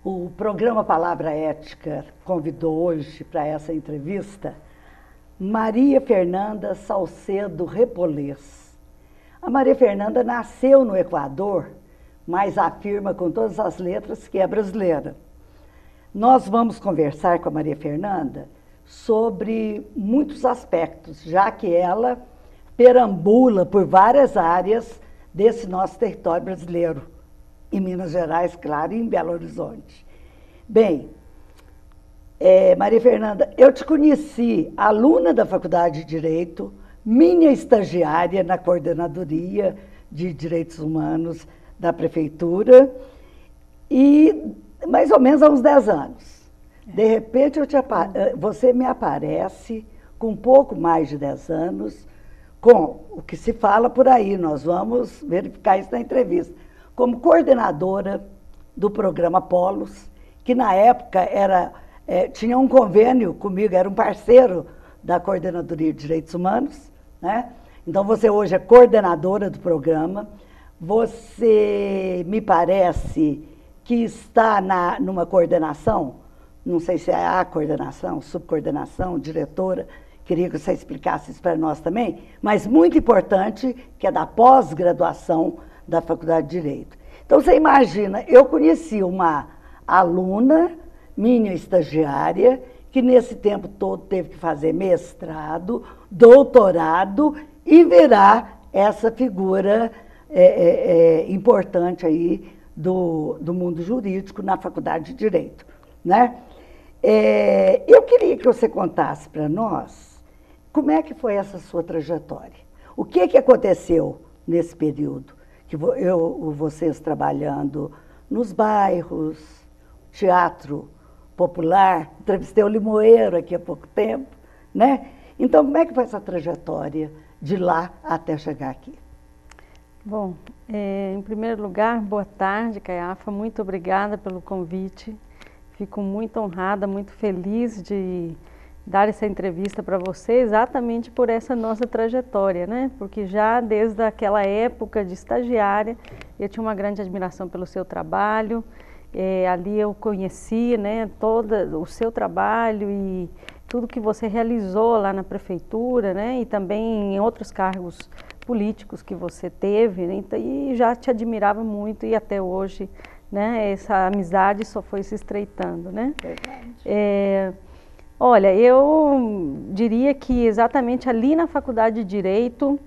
O programa Palavra Ética convidou hoje para essa entrevista Maria Fernanda Salcedo Repolez. A Maria Fernanda nasceu no Equador, mas afirma com todas as letras que é brasileira. Nós vamos conversar com a Maria Fernanda sobre muitos aspectos, já que ela perambula por várias áreas desse nosso território brasileiro, em Minas Gerais, claro, e em Belo Horizonte. Bem, Maria Fernanda, eu te conheci aluna da Faculdade de Direito, minha estagiária na Coordenadoria de Direitos Humanos da Prefeitura, e mais ou menos há uns 10 anos. De repente, você me aparece com um pouco mais de 10 anos, com o que se fala por aí, nós vamos verificar isso na entrevista, como coordenadora do programa Polos, que na época tinha um convênio comigo, era um parceiro da Coordenadoria de Direitos Humanos, né? Então você hoje é coordenadora do programa, você me parece que está numa coordenação, não sei se é a coordenação, subcoordenação, diretora, queria que você explicasse isso para nós também, mas muito importante, que é da pós-graduação da Faculdade de Direito. Então, você imagina, eu conheci uma aluna, minha estagiária, que nesse tempo todo teve que fazer mestrado, doutorado e virar essa figura importante aí do mundo jurídico na Faculdade de Direito, né? Eu queria que você contasse para nós como é que foi essa sua trajetória. O que aconteceu nesse período? Que vocês trabalhando nos bairros, teatro popular, entrevistei o Limoeiro aqui há pouco tempo, né? Então, como é que foi essa trajetória de lá até chegar aqui? Bom, em primeiro lugar, boa tarde, Caiafa, muito obrigada pelo convite. Fico muito honrada, muito feliz de dar essa entrevista para você exatamente por essa nossa trajetória, né? Porque já desde aquela época de estagiária, eu tinha uma grande admiração pelo seu trabalho, ali eu conheci, né, todo o seu trabalho e tudo que você realizou lá na prefeitura, né, e também em outros cargos políticos que você teve, né, e já te admirava muito e até hoje, né, essa amizade só foi se estreitando, né? Verdade. Olha, eu diria que exatamente ali na Faculdade de Direito,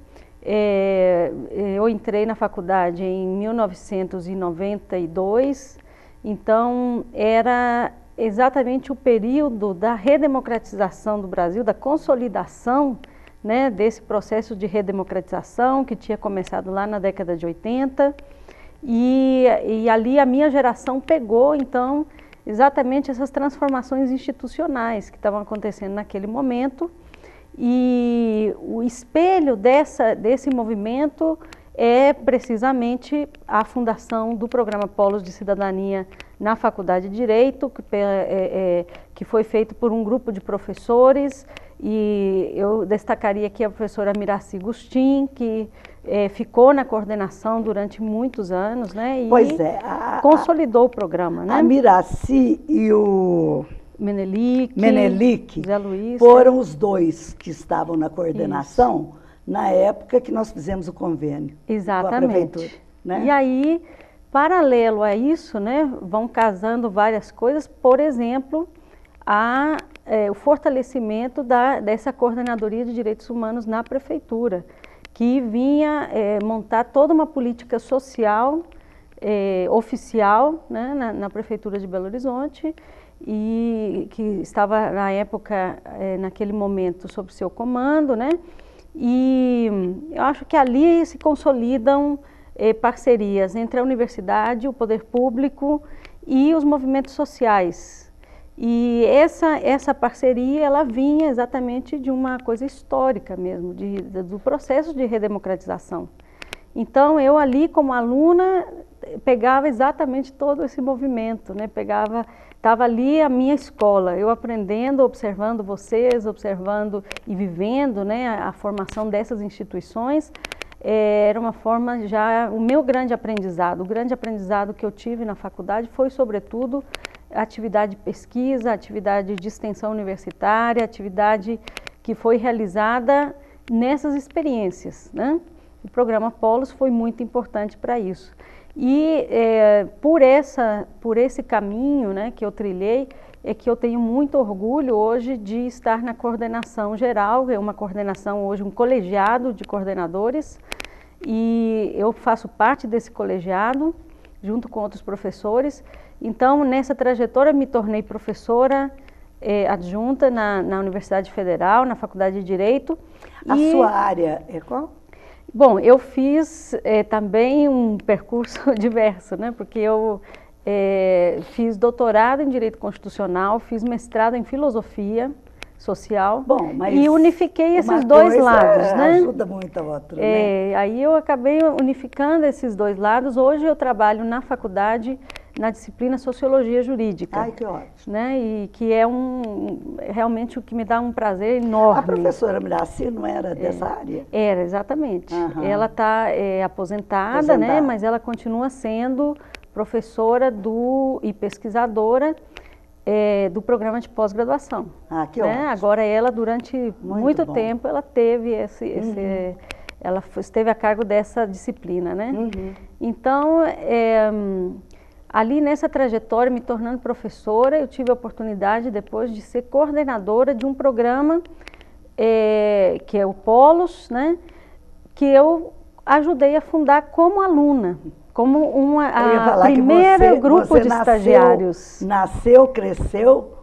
eu entrei na faculdade em 1992, então era exatamente o período da redemocratização do Brasil, da consolidação, né, desse processo de redemocratização que tinha começado lá na década de 80, e ali a minha geração pegou, então, exatamente essas transformações institucionais que estavam acontecendo naquele momento, e o espelho desse movimento é precisamente a fundação do programa Polos de Cidadania na Faculdade de Direito, que foi feito por um grupo de professores, e eu destacaria aqui a professora Miraci Gustin, que ficou na coordenação durante muitos anos, né? E consolidou o programa, né? A Miraci e o Menelik, Zé Luiz, foram os dois que estavam na coordenação na época que nós fizemos o convênio. Exatamente. Com a prefeitura, né? E aí, paralelo a isso, né, vão casando várias coisas, por exemplo, o fortalecimento dessa Coordenadoria de Direitos Humanos na prefeitura, que vinha montar toda uma política social oficial, né, na prefeitura de Belo Horizonte, e que estava na época, naquele momento, sob seu comando, né? E eu acho que ali se consolidam parcerias entre a universidade, o poder público e os movimentos sociais. E essa parceria, ela vinha exatamente de uma coisa histórica mesmo, do processo de redemocratização. Então, eu ali como aluna, pegava exatamente todo esse movimento, né? Estava ali a minha escola, eu aprendendo, observando vocês, observando e vivendo, né, a formação dessas instituições, era uma forma já, o meu grande aprendizado, o grande aprendizado que eu tive na faculdade foi, sobretudo, atividade de pesquisa, atividade de extensão universitária, atividade que foi realizada nessas experiências, né? O programa Polos foi muito importante para isso. E por esse caminho, né, que eu trilhei, é que eu tenho muito orgulho hoje de estar na coordenação geral, é uma coordenação hoje, um colegiado de coordenadores, e eu faço parte desse colegiado, junto com outros professores. Então, nessa trajetória, me tornei professora adjunta na Universidade Federal, na Faculdade de Direito. A sua área é qual? Bom, eu fiz também um percurso diverso, né? Porque eu fiz doutorado em Direito Constitucional, fiz mestrado em Filosofia Social. Bom, mas e unifiquei esses dois lados, né? Ajuda muito a outra, né? Aí eu acabei unificando esses dois lados. Hoje eu trabalho na faculdade na disciplina Sociologia Jurídica. Ai, que ótimo. Né? E que é realmente o que me dá um prazer enorme. A professora Miraci não era dessa área? Era, exatamente. Uhum. Ela está aposentada, né? Mas ela continua sendo professora e pesquisadora do programa de pós-graduação. Ah, que né? ótimo. Agora ela, durante muito tempo, ela teve ela esteve a cargo dessa disciplina, né? Uhum. Então, ali nessa trajetória, me tornando professora, eu tive a oportunidade depois de ser coordenadora de um programa que é o Polos, né? Que eu ajudei a fundar como aluna, como primeiro grupo de estagiários. Nasceu, cresceu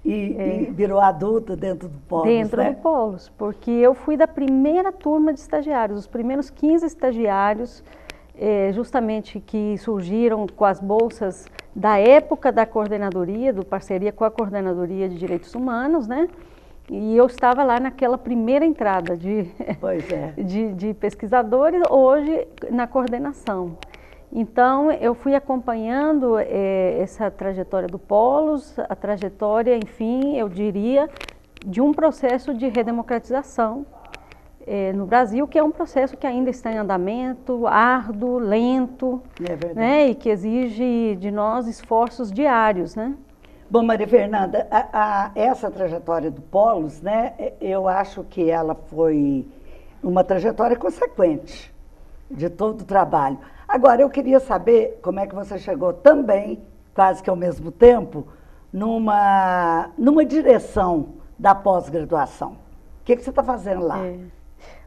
e virou adulta dentro do Polos, dentro do Polos, porque eu fui da primeira turma de estagiários, os primeiros 15 estagiários, justamente que surgiram com as bolsas da época da coordenadoria, do parceria com a Coordenadoria de Direitos Humanos, né? E eu estava lá naquela primeira entrada de pesquisadores, hoje na coordenação. Então, eu fui acompanhando essa trajetória do Polos, a trajetória, enfim, eu diria, de um processo de redemocratização no Brasil, que é um processo que ainda está em andamento, árduo, lento, né, e que exige de nós esforços diários, né? Bom, Maria Fernanda, essa trajetória do Polos, né, eu acho que ela foi uma trajetória consequente de todo o trabalho. Agora, eu queria saber como é que você chegou também, quase que ao mesmo tempo, numa direção da pós-graduação. O que você está fazendo lá?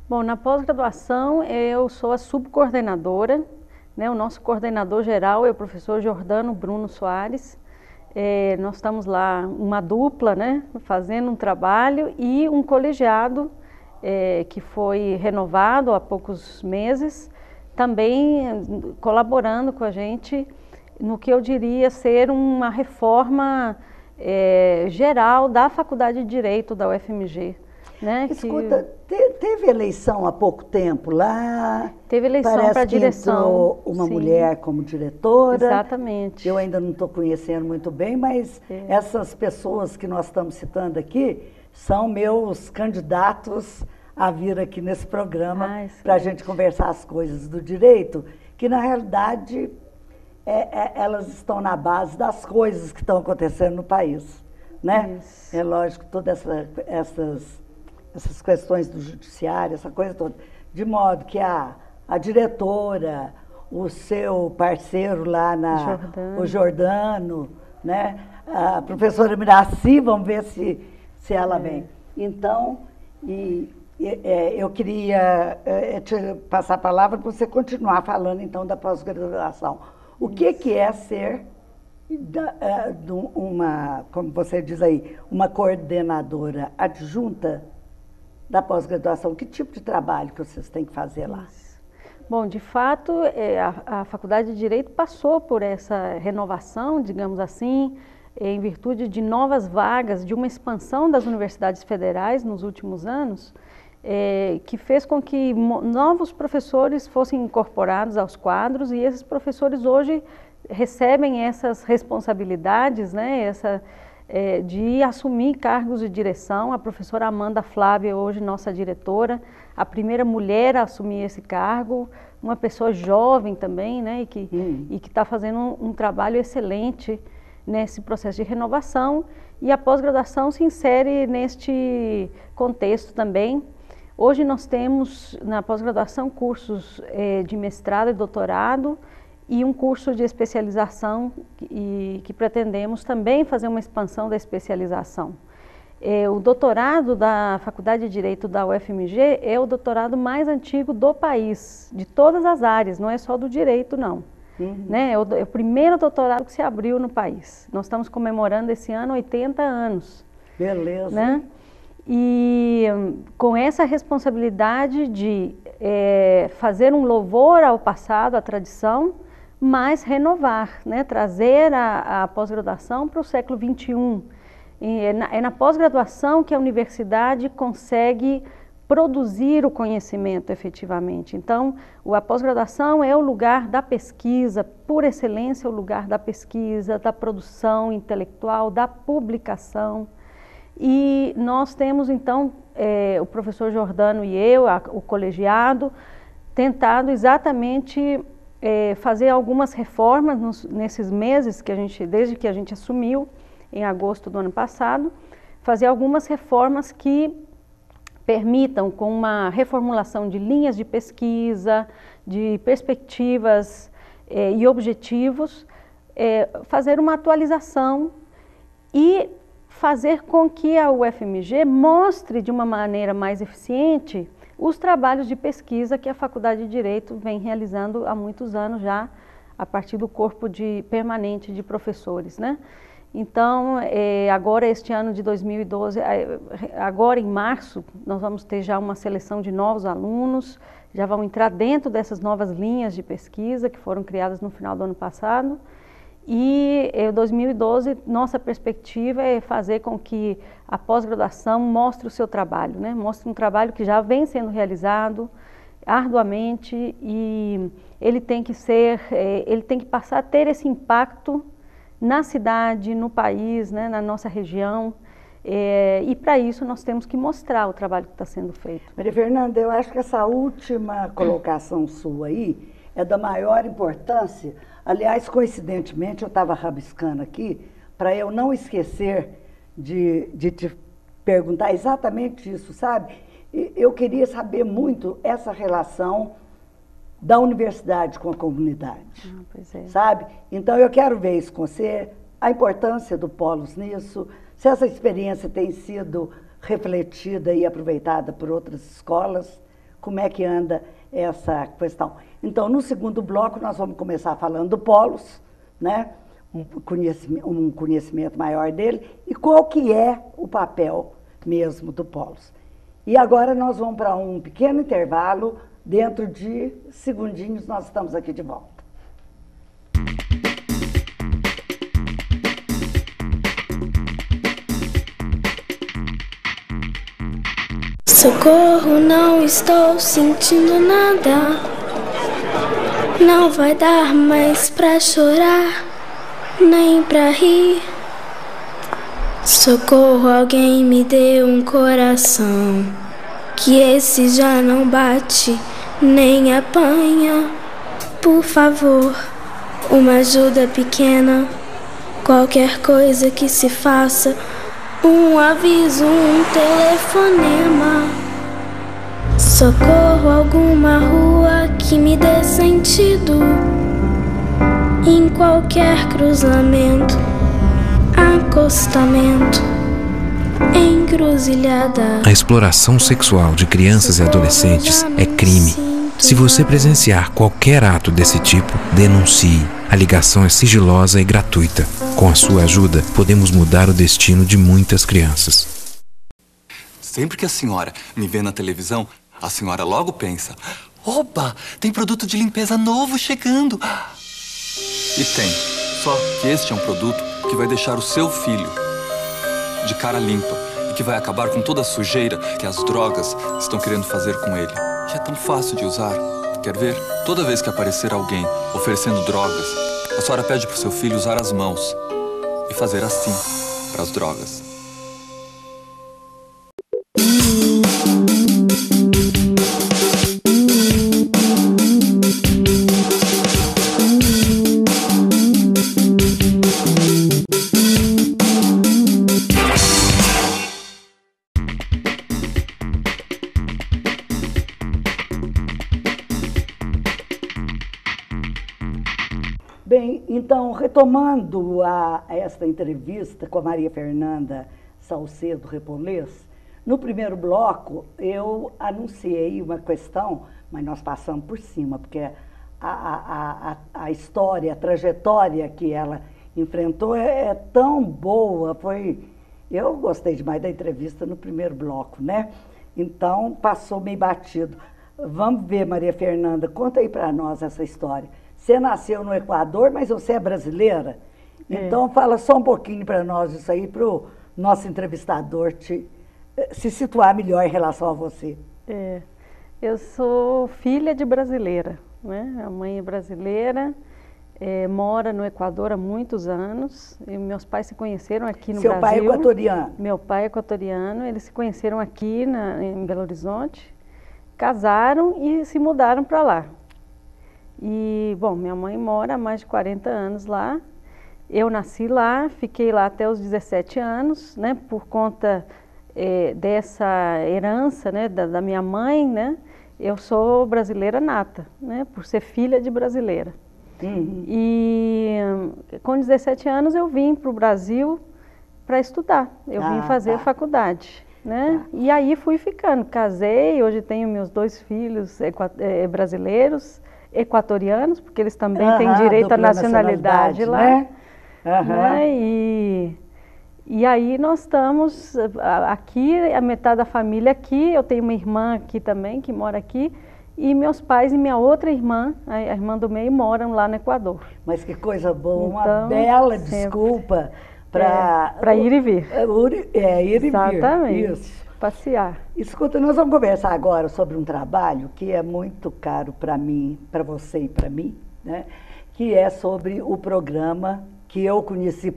Bom, na pós-graduação eu sou a subcoordenadora, né? O nosso coordenador geral é o professor Jordano Bruno Soares. Nós estamos lá, uma dupla, né? Fazendo um trabalho e um colegiado que foi renovado há poucos meses, também colaborando com a gente no que eu diria ser uma reforma geral da Faculdade de Direito da UFMG. Né, escuta, teve eleição há pouco tempo lá? Teve eleição para a direção. Entrou uma mulher como diretora. Exatamente. Eu ainda não estou conhecendo muito bem, mas essas pessoas que nós estamos citando aqui são meus candidatos a vir aqui nesse programa para a gente conversar as coisas do direito, que na realidade elas estão na base das coisas que estão acontecendo no país, né? Isso. É lógico, todas essas questões do judiciário, essa coisa toda, de modo que a diretora, o seu parceiro lá o Jordano, né? A professora Miraci, vamos ver se ela vem. Então, eu queria te passar a palavra para você continuar falando então da pós-graduação. O que é ser como você diz aí, uma coordenadora adjunta da pós-graduação? Que tipo de trabalho que vocês têm que fazer lá? Bom, de fato, a Faculdade de Direito passou por essa renovação, digamos assim, em virtude de novas vagas, de uma expansão das universidades federais nos últimos anos, que fez com que novos professores fossem incorporados aos quadros, e esses professores hoje recebem essas responsabilidades, né, de assumir cargos de direção. A professora Amanda Flávia, hoje nossa diretora, a primeira mulher a assumir esse cargo, uma pessoa jovem também, né, e que está fazendo um trabalho excelente nesse processo de renovação. E a pós-graduação se insere neste contexto também. Hoje nós temos na pós-graduação cursos de mestrado e doutorado e um curso de especialização que pretendemos também fazer uma expansão da especialização. O doutorado da Faculdade de Direito da UFMG é o doutorado mais antigo do país, de todas as áreas, não é só do direito, não. Né? É o primeiro doutorado que se abriu no país. Nós estamos comemorando esse ano 80 anos. Beleza. Né? E com essa responsabilidade de fazer um louvor ao passado, à tradição, mas renovar, né? Trazer a pós-graduação para o século XXI. É na pós-graduação que a universidade consegue produzir o conhecimento efetivamente. Então, a pós-graduação é o lugar da pesquisa, por excelência, o lugar da pesquisa, da produção intelectual, da publicação. E nós temos, então, o professor Jordano e eu, o colegiado, tentado exatamente fazer algumas reformas nesses meses desde que a gente assumiu, em agosto do ano passado, fazer algumas reformas que permitam, com uma reformulação de linhas de pesquisa, de perspectivas e objetivos, fazer uma atualização e fazer com que a UFMG mostre de uma maneira mais eficiente os trabalhos de pesquisa que a Faculdade de Direito vem realizando há muitos anos já, a partir do corpo permanente de professores, né? Então, agora este ano de 2012, agora em março, nós vamos ter já uma seleção de novos alunos, já vão entrar dentro dessas novas linhas de pesquisa que foram criadas no final do ano passado. E em 2012, nossa perspectiva é fazer com que a pós-graduação mostre o seu trabalho, né? Mostre um trabalho que já vem sendo realizado arduamente e ele tem que passar a ter esse impacto na cidade, no país, né, na nossa região, e para isso nós temos que mostrar o trabalho que está sendo feito. Maria Fernanda, eu acho que essa última colocação sua aí é da maior importância. Aliás, coincidentemente, eu estava rabiscando aqui, para eu não esquecer de te perguntar exatamente isso, sabe? Eu queria saber muito essa relação da universidade com a comunidade, pois é. Sabe? Então, eu quero ver isso com você, a importância do Polos nisso, se essa experiência tem sido refletida e aproveitada por outras escolas, como é que anda essa questão. Então, no segundo bloco, nós vamos começar falando do Polos, né? Um conhecimento maior dele e qual que é o papel mesmo do Polos. E agora nós vamos para um pequeno intervalo. Dentro de segundinhos, nós estamos aqui de volta. Socorro, não estou sentindo nada. Não vai dar mais pra chorar, nem pra rir. Socorro, alguém me dê um coração, que esse já não bate, nem apanha. Por favor, uma ajuda pequena, qualquer coisa que se faça, um aviso, um telefonema. Socorro, alguma rua que me dê sentido, em qualquer cruzamento, acostamento, encruzilhada. A exploração sexual de crianças e adolescentes é crime. Se você presenciar qualquer ato desse tipo, denuncie. A ligação é sigilosa e gratuita. Com a sua ajuda, podemos mudar o destino de muitas crianças. Sempre que a senhora me vê na televisão, a senhora logo pensa: oba, tem produto de limpeza novo chegando. E tem. Só que este é um produto que vai deixar o seu filho de cara limpa e que vai acabar com toda a sujeira que as drogas estão querendo fazer com ele. E é tão fácil de usar. Quer ver? Toda vez que aparecer alguém oferecendo drogas, a senhora pede para o seu filho usar as mãos e fazer assim. para as drogas. Bem, então, retomando esta entrevista com a Maria Fernanda Salcedo Repolez, no primeiro bloco eu anunciei uma questão, mas nós passamos por cima, porque a história, a trajetória que ela enfrentou é tão boa, eu gostei demais da entrevista no primeiro bloco, né? Então, passou meio batido. Vamos ver, Maria Fernanda, conta aí para nós essa história. Você nasceu no Equador, mas você é brasileira? Então, fala só um pouquinho para nós isso aí, para o nosso entrevistador se situar melhor em relação a você. Eu sou filha de brasileira, né? A mãe é brasileira, mora no Equador há muitos anos. E meus pais se conheceram aqui no Brasil. Seu pai é equatoriano? Meu pai é equatoriano, eles se conheceram aqui em Belo Horizonte, casaram e se mudaram para lá. E, bom, minha mãe mora há mais de 40 anos lá. Eu nasci lá, fiquei lá até os 17 anos, né, por conta dessa herança, né, da minha mãe, né, eu sou brasileira nata, né, por ser filha de brasileira. Uhum. E com 17 anos eu vim para o Brasil para estudar, eu vim fazer faculdade, né, e aí fui ficando, casei, hoje tenho meus 2 filhos brasileiros, equatorianos, porque eles também têm direito à nacionalidade lá, né? Né? E aí nós estamos aqui, a metade da família aqui, eu tenho uma irmã aqui também, que mora aqui, e meus pais e minha outra irmã, a irmã do meio, moram lá no Equador. Mas que coisa boa, então, uma bela desculpa para ir e vir. Ir e vir. Exatamente. Isso. Passear. Escuta, nós vamos conversar agora sobre um trabalho que é muito caro para mim, para você e para mim, né? Que é sobre o programa que eu conheci,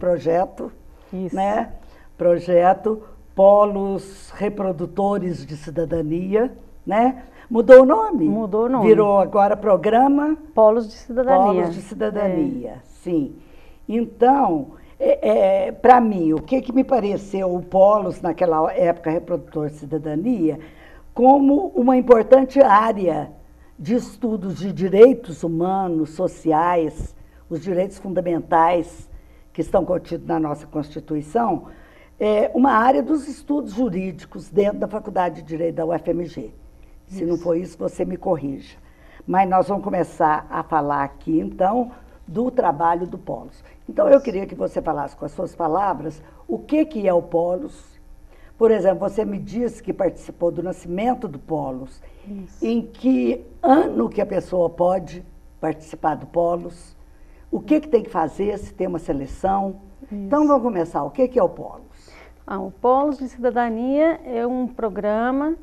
né? Projeto Polos Reprodutores de Cidadania, né? Mudou o nome? Mudou o nome. Virou agora programa Polos de Cidadania. Polos de Cidadania, sim. Então, para mim, o que me pareceu o Polos, naquela época, Reprodutor de Cidadania, como uma importante área de estudos de direitos humanos, sociais, os direitos fundamentais que estão contidos na nossa Constituição, uma área dos estudos jurídicos dentro da Faculdade de Direito da UFMG. Se não for isso, você me corrija. Mas nós vamos começar a falar aqui, então, do trabalho do Polos. Então, eu queria que você falasse com as suas palavras o que é o Polos. Por exemplo, você me disse que participou do nascimento do Polos. Isso. Em que ano que a pessoa pode participar do Polos? O que tem que fazer, se tem uma seleção? Isso. Então, vamos começar. O que é o Polos? O Polos de Cidadania é um programa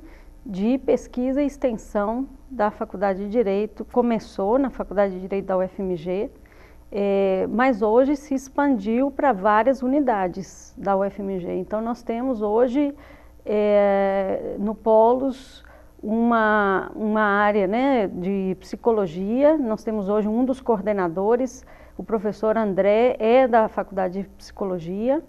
de pesquisa e extensão da Faculdade de Direito. Começou na Faculdade de Direito da UFMG, mas hoje se expandiu para várias unidades da UFMG. Então, nós temos hoje no Polos uma área, né, de psicologia. Nós temos hoje um dos coordenadores, o professor André, da Faculdade de Psicologia.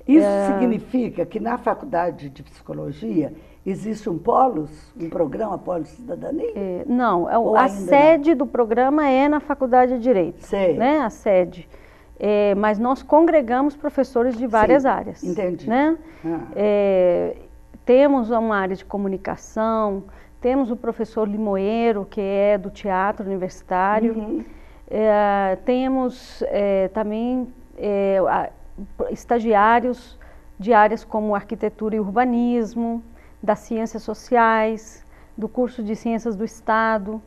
Isso significa que na Faculdade de Psicologia existe um Polos, um programa Polos de Cidadania? Não, a sede do programa é na Faculdade de Direito, né? A sede. Mas nós congregamos professores de várias áreas. Entendi. Né? Temos uma área de comunicação, temos o professor Limoeiro, que é do teatro universitário, uhum. Temos também estagiários de áreas como arquitetura e urbanismo, das ciências sociais, do curso de ciências do Estado.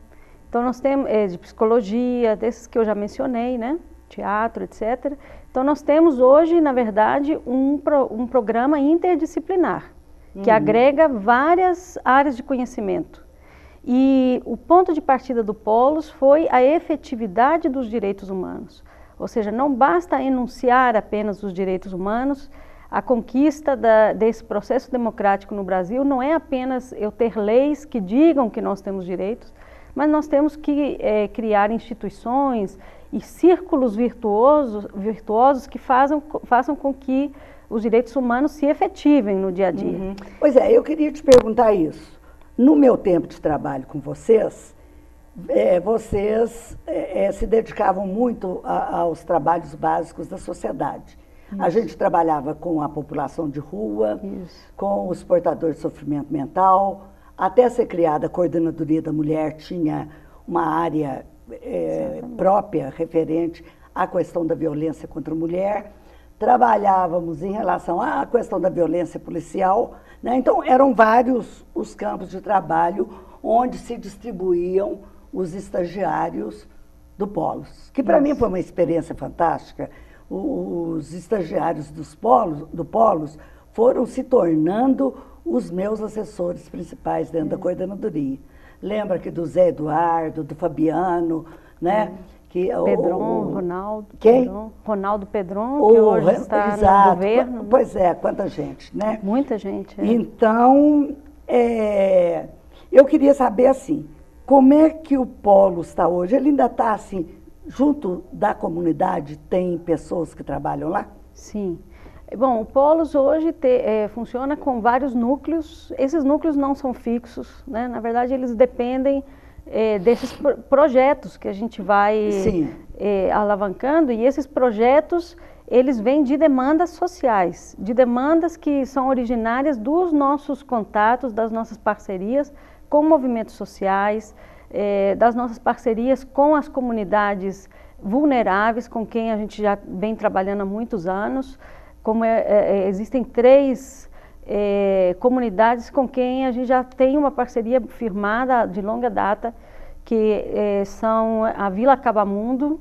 Então, nós temos de psicologia, desses que eu já mencionei, né? Teatro, etc. Então, nós temos hoje, na verdade, um programa interdisciplinar, que agrega várias áreas de conhecimento. E o ponto de partida do Polos foi a efetividade dos direitos humanos. Ou seja, não basta enunciar apenas os direitos humanos, a conquista desse processo democrático no Brasil não é apenas eu ter leis que digam que nós temos direitos, mas nós temos que criar instituições e círculos virtuosos que façam com que os direitos humanos se efetivem no dia a dia. Uhum. Pois é, eu queria te perguntar isso. No meu tempo de trabalho com vocês, vocês se dedicavam muito aos trabalhos básicos da sociedade. Isso. A gente trabalhava com a população de rua, isso, com os portadores de sofrimento mental. Até ser criada a Coordenadoria da Mulher, tinha uma área própria, referente à questão da violência contra a mulher. Trabalhávamos em relação à questão da violência policial, né? Então, eram vários os campos de trabalho onde se distribuíam os estagiários do Polos, que para mim foi uma experiência fantástica. Os estagiários do Polos foram se tornando os meus assessores principais dentro da coordenadoria. Lembra que do Zé Eduardo, do Fabiano, né? Que Pedron, Ronaldo. Quem? Pedron, Ronaldo Pedron, que hoje está exato, no governo. Pois é, quanta gente, né? Muita gente. Então, eu queria saber assim, como é que o Polo está hoje? Ele ainda está assim, junto da comunidade, tem pessoas que trabalham lá? Sim. Bom, o Polos hoje funciona com vários núcleos. Esses núcleos não são fixos, né? Na verdade, eles dependem desses projetos que a gente vai alavancando, e esses projetos, eles vêm de demandas sociais, de demandas que são originárias dos nossos contatos, das nossas parcerias com movimentos sociais, das nossas parcerias com as comunidades vulneráveis, com quem a gente já vem trabalhando há muitos anos. Existem 3 comunidades com quem a gente já tem uma parceria firmada de longa data, que são a Vila Cabamundo,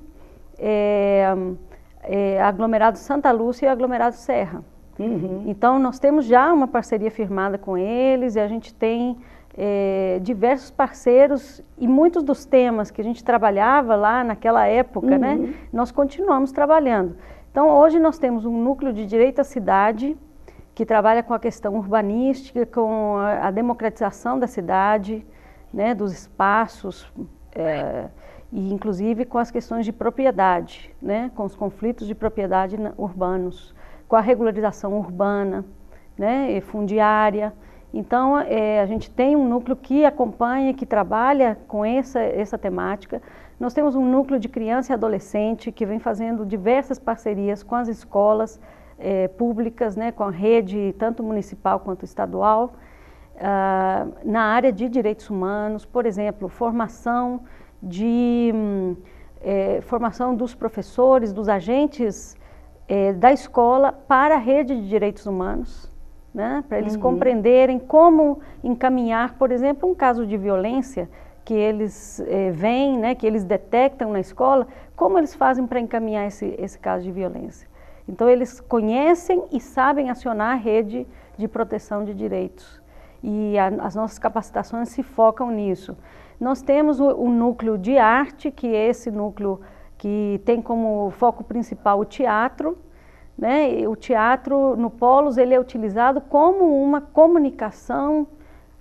aglomerado Santa Lúcia e aglomerado Serra. Uhum. Então, nós temos já uma parceria firmada com eles, e a gente tem diversos parceiros, e muitos dos temas que a gente trabalhava lá naquela época, né, nós continuamos trabalhando. Então, hoje nós temos um núcleo de direito à cidade, que trabalha com a questão urbanística, com a democratização da cidade, né, dos espaços, e inclusive com as questões de propriedade, né, com os conflitos de propriedade urbanos, com a regularização urbana, né, e fundiária. Então, a gente tem um núcleo que acompanha, que trabalha com essa temática. Nós temos um núcleo de criança e adolescente que vem fazendo diversas parcerias com as escolas públicas, né, com a rede tanto municipal quanto estadual, na área de direitos humanos, por exemplo, formação dos professores, dos agentes da escola para a rede de direitos humanos, né, para eles compreenderem como encaminhar, por exemplo, um caso de violência que eles veem, né, que eles detectam na escola, como eles fazem para encaminhar esse caso de violência. Então, eles conhecem e sabem acionar a rede de proteção de direitos. E as nossas capacitações se focam nisso. Nós temos o núcleo de arte, que é esse núcleo que tem como foco principal o teatro, né? E o teatro, no Polos, ele é utilizado como uma comunicação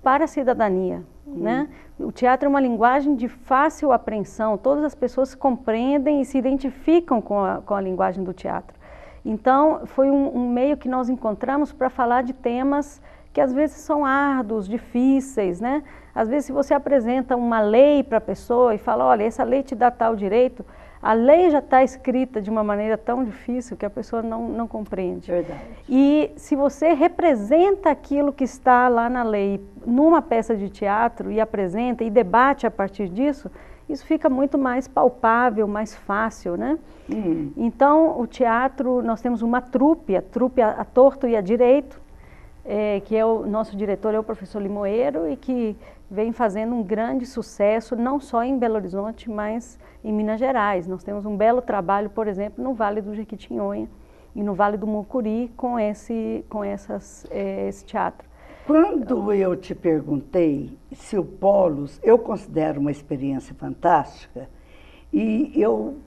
para a cidadania, né? O teatro é uma linguagem de fácil apreensão, todas as pessoas compreendem e se identificam com a linguagem do teatro. Então, foi um meio que nós encontramos para falar de temas que às vezes são árduos, difíceis, né? Às vezes, se você apresenta uma lei para a pessoa e fala, olha, essa lei te dá tal direito, a lei já está escrita de uma maneira tão difícil que a pessoa não compreende. Verdade. E se você representa aquilo que está lá na lei numa peça de teatro e apresenta e debate a partir disso, isso fica muito mais palpável, mais fácil, né? Então, o teatro, nós temos uma trupe, a Torto e a Direito, que é o nosso diretor, é o professor Limoeiro, e que vem fazendo um grande sucesso, não só em Belo Horizonte, mas em Minas Gerais. Nós temos um belo trabalho, por exemplo, no Vale do Jequitinhonha e no Vale do Mucuri com esse teatro. Quando eu te perguntei se o Polos, eu considero uma experiência fantástica, e eu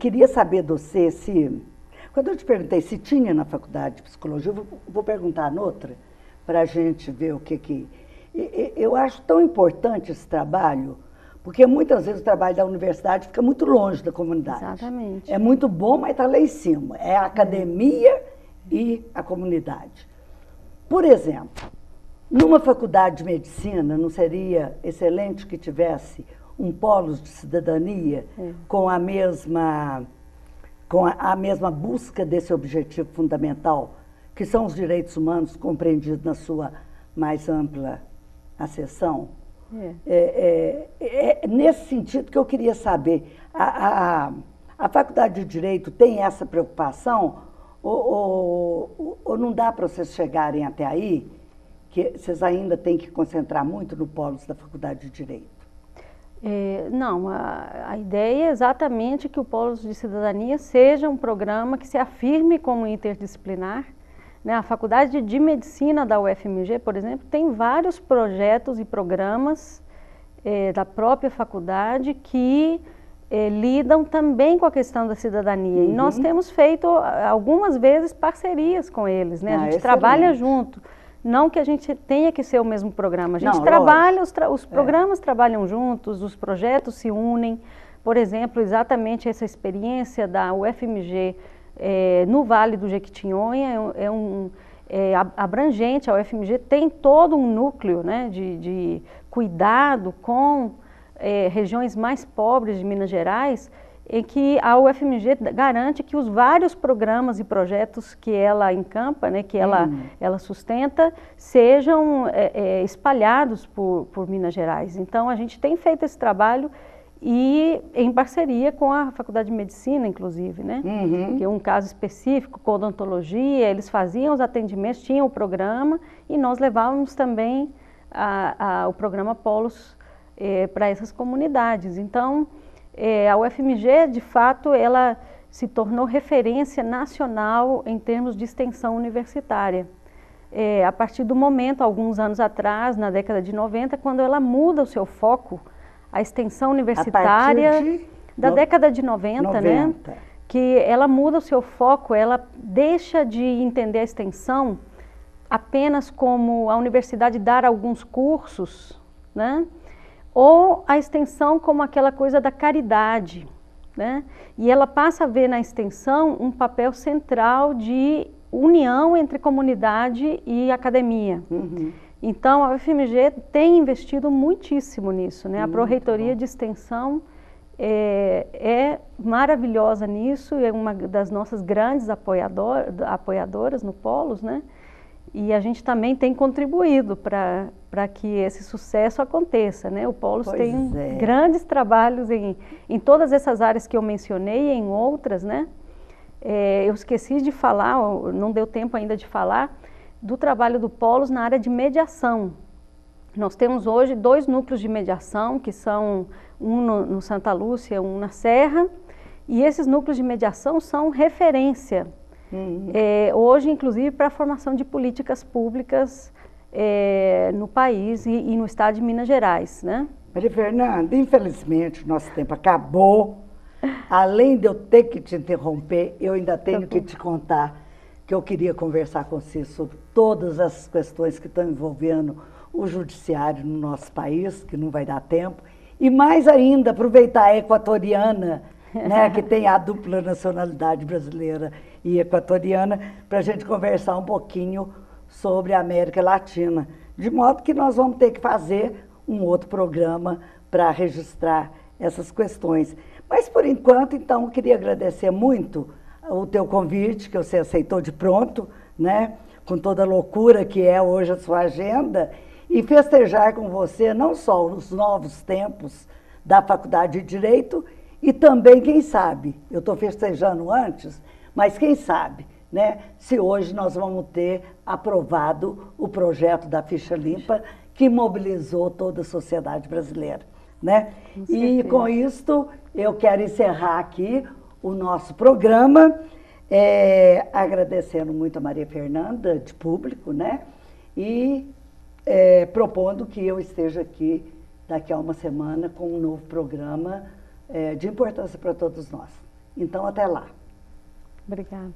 queria saber de você se, Quando eu te perguntei se tinha na faculdade de psicologia, eu vou perguntar noutra, para a gente ver o que. Eu acho tão importante esse trabalho, porque muitas vezes o trabalho da universidade fica muito longe da comunidade. Exatamente. É muito bom, mas está lá em cima. É a academia e a comunidade. Por exemplo, numa faculdade de medicina, não seria excelente que tivesse um polo de cidadania com a mesma busca desse objetivo fundamental, que são os direitos humanos compreendidos na sua mais ampla acessão? É nesse sentido que eu queria saber, a Faculdade de Direito tem essa preocupação ou não dá para vocês chegarem até aí, que vocês ainda têm que concentrar muito no polo da Faculdade de Direito? Não, a ideia é exatamente que o Polo de Cidadania seja um programa que se afirme como interdisciplinar, né? A Faculdade de Medicina da UFMG, por exemplo, tem vários projetos e programas da própria faculdade que lidam também com a questão da cidadania. E nós temos feito algumas vezes parcerias com eles, né? A gente trabalha junto. Não que a gente tenha que ser o mesmo programa, a gente trabalha, os programas trabalham juntos, os projetos se unem. Por exemplo, exatamente essa experiência da UFMG no Vale do Jequitinhonha é abrangente. A UFMG tem todo um núcleo, né, de cuidado com regiões mais pobres de Minas Gerais, em que a UFMG garante que os vários programas e projetos que ela encampa, né, que ela sustenta, sejam espalhados por Minas Gerais. Então, a gente tem feito esse trabalho e em parceria com a Faculdade de Medicina, inclusive, né? Que é um caso específico, com odontologia, eles faziam os atendimentos, tinham o programa e nós levávamos também o programa Polos para essas comunidades. Então, a UFMG, de fato, ela se tornou referência nacional em termos de extensão universitária. A partir do momento, alguns anos atrás, na década de 90, quando ela muda o seu foco, a extensão universitária da década de 90, né? Que ela muda o seu foco, ela deixa de entender a extensão apenas como a universidade dar alguns cursos, né? Ou a extensão como aquela coisa da caridade, né? E ela passa a ver na extensão um papel central de união entre comunidade e academia. Então, a UFMG tem investido muitíssimo nisso, né? A Pró-Reitoria de Extensão é maravilhosa nisso, é uma das nossas grandes apoiadoras no Polos, né? E a gente também tem contribuído para que esse sucesso aconteça, né? O Polos tem grandes trabalhos em todas essas áreas que eu mencionei e em outras, né? Eu esqueci de falar, não deu tempo ainda de falar, do trabalho do Polos na área de mediação. Nós temos hoje 2 núcleos de mediação, que são um no Santa Lúcia, um na Serra, e esses núcleos de mediação são referência. Hoje, inclusive, para a formação de políticas públicas no país e no estado de Minas Gerais, né? Maria Fernanda, infelizmente o nosso tempo acabou. Além de eu ter que te interromper, eu ainda tenho que te contar que eu queria conversar com você sobre todas as questões que estão envolvendo o judiciário no nosso país, que não vai dar tempo, e mais ainda aproveitar a equatoriana, né, que tem a dupla nacionalidade brasileira e equatoriana, para a gente conversar um pouquinho sobre a América Latina. De modo que nós vamos ter que fazer um outro programa para registrar essas questões. Mas, por enquanto, então, eu queria agradecer muito o teu convite, que você aceitou de pronto, né, com toda a loucura que é hoje a sua agenda, e festejar com você não só os novos tempos da Faculdade de Direito, e também, quem sabe, eu estou festejando antes, mas quem sabe, né, se hoje nós vamos ter aprovado o projeto da Ficha Limpa, que mobilizou toda a sociedade brasileira, né? E com isto, eu quero encerrar aqui o nosso programa, agradecendo muito a Maria Fernanda, de público, né? E propondo que eu esteja aqui daqui a uma semana com um novo programa de importância para todos nós. Então, até lá. Obrigada.